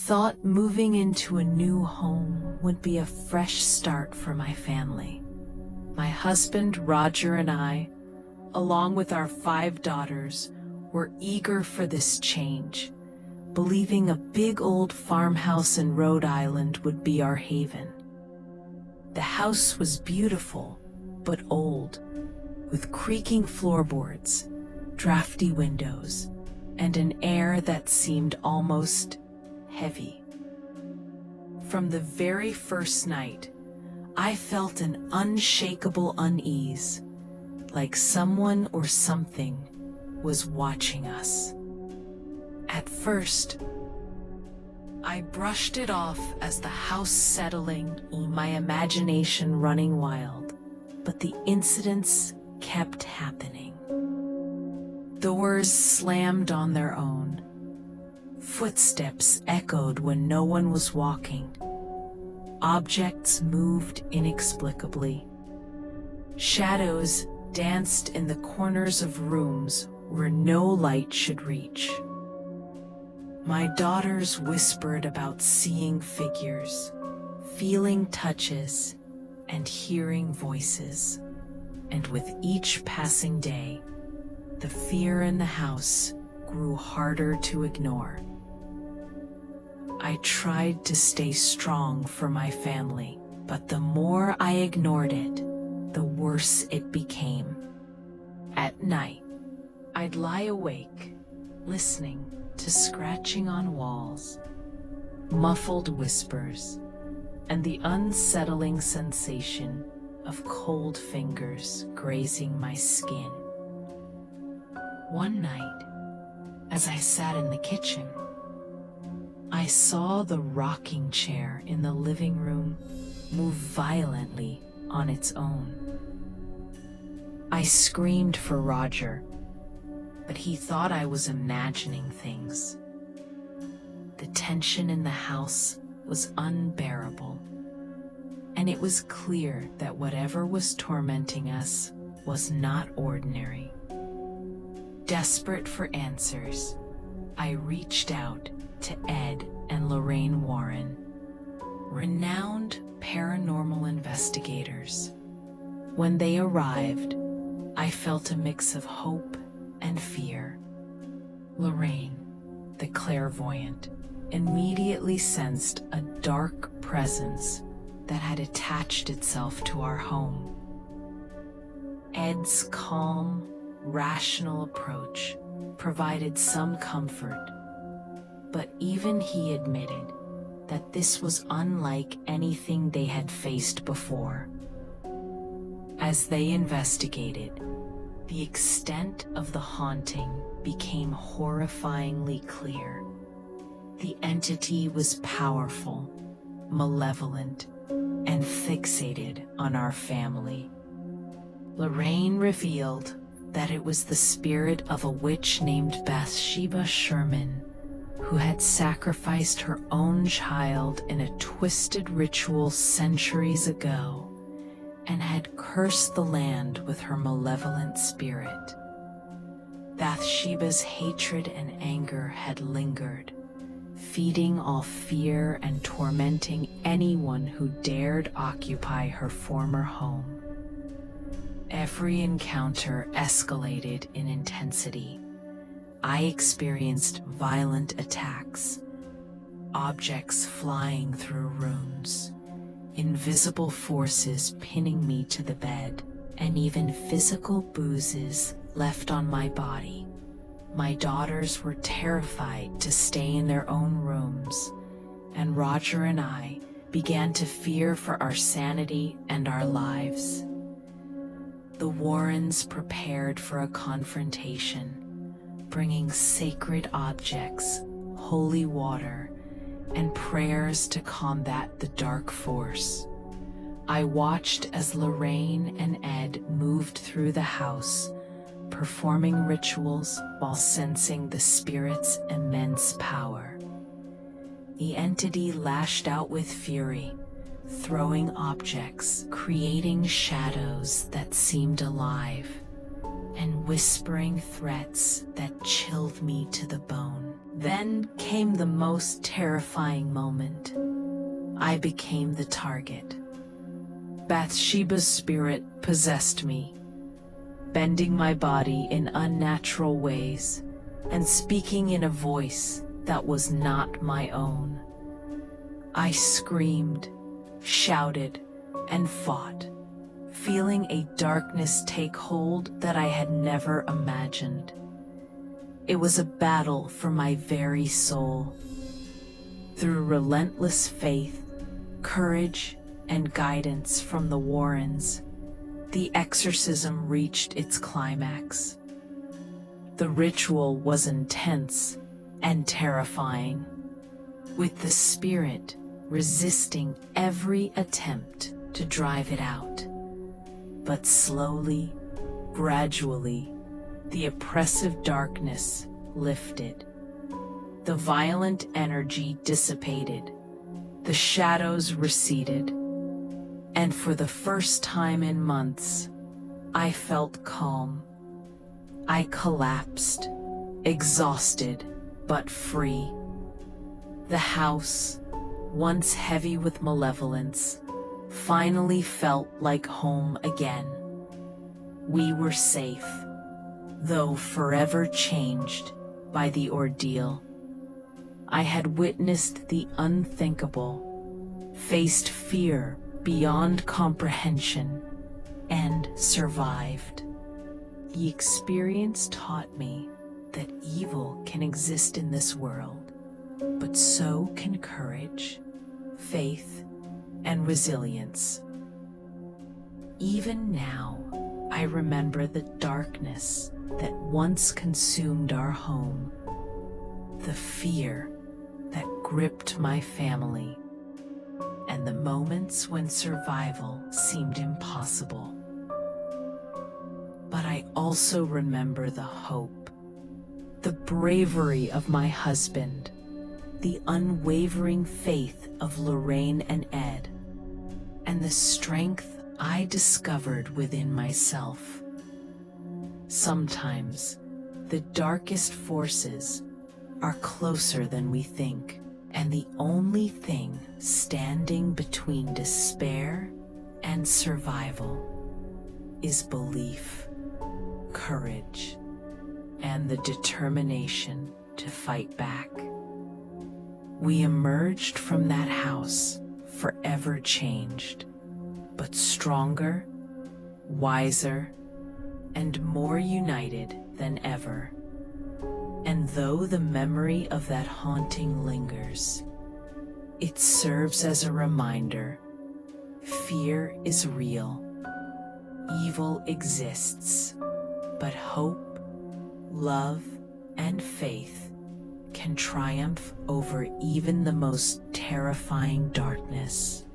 thought moving into a new home would be a fresh start for my family. My husband, Roger, and I, along with our 5 daughters, were eager for this change, believing a big old farmhouse in Rhode Island would be our haven. The house was beautiful, but old, with creaking floorboards, drafty windows, and an air that seemed almost heavy. From the very first night, I felt an unshakable unease, like someone or something was watching us. At first, I brushed it off as the house settling, my imagination running wild, but the incidents kept happening. Doors slammed on their own. Footsteps echoed when no one was walking. Objects moved inexplicably. Shadows danced in the corners of rooms where no light should reach. My daughters whispered about seeing figures, feeling touches, and hearing voices. And with each passing day, the fear in the house grew harder to ignore. I tried to stay strong for my family, but the more I ignored it, the worse it became. At night, I'd lie awake, listening to scratching on walls, muffled whispers, and the unsettling sensation of cold fingers grazing my skin. One night, as I sat in the kitchen, I saw the rocking chair in the living room move violently on its own. I screamed for Roger, but he thought I was imagining things. The tension in the house was unbearable, and it was clear that whatever was tormenting us was not ordinary. Desperate for answers, I reached out to Ed and Lorraine Warren, renowned paranormal investigators. When they arrived, I felt a mix of hope and fear. Lorraine, the clairvoyant, immediately sensed a dark presence that had attached itself to our home. Ed's calm, rational approach provided some comfort, but even he admitted that this was unlike anything they had faced before. As they investigated, the extent of the haunting became horrifyingly clear. The entity was powerful, malevolent, and fixated on our family. Lorraine revealed that it was the spirit of a witch named Bathsheba Sherman, who had sacrificed her own child in a twisted ritual centuries ago and had cursed the land with her malevolent spirit. Bathsheba's hatred and anger had lingered, feeding off fear and tormenting anyone who dared occupy her former home. Every encounter escalated in intensity. I experienced violent attacks, objects flying through rooms, invisible forces pinning me to the bed, and even physical bruises left on my body. My daughters were terrified to stay in their own rooms, and Roger and I began to fear for our sanity and our lives. The Warrens prepared for a confrontation, bringing sacred objects, holy water, and prayers to combat the dark force. I watched as Lorraine and Ed moved through the house, performing rituals while sensing the spirit's immense power. The entity lashed out with fury, throwing objects, creating shadows that seemed alive, and whispering threats that chilled me to the bone. Then came the most terrifying moment. I became the target. Bathsheba's spirit possessed me, bending my body in unnatural ways and speaking in a voice that was not my own. I screamed, shouted, and fought, feeling a darkness take hold that I had never imagined. It was a battle for my very soul. Through relentless faith, courage, and guidance from the Warrens, the exorcism reached its climax. The ritual was intense and terrifying, with the spirit resisting every attempt to drive it out. But slowly, gradually, the oppressive darkness lifted. The violent energy dissipated, the shadows receded, and for the first time in months, I felt calm. I collapsed, exhausted but free. The house, once heavy with malevolence, finally felt like home again. We were safe, though forever changed by the ordeal. I had witnessed the unthinkable, faced fear beyond comprehension, and survived. The experience taught me that evil can exist in this world, but so can courage, faith, and resilience. Even now, I remember the darkness that once consumed our home, the fear that gripped my family, and the moments when survival seemed impossible. But I also remember the hope, the bravery of my husband, the unwavering faith of Lorraine and Ed, and the strength I discovered within myself. Sometimes, the darkest forces are closer than we think, and the only thing standing between despair and survival is belief, courage, and the determination to fight back. We emerged from that house forever changed, but stronger, wiser, and more united than ever. And though the memory of that haunting lingers, it serves as a reminder: fear is real, evil exists, but hope, love, and faith can triumph over even the most terrifying darkness.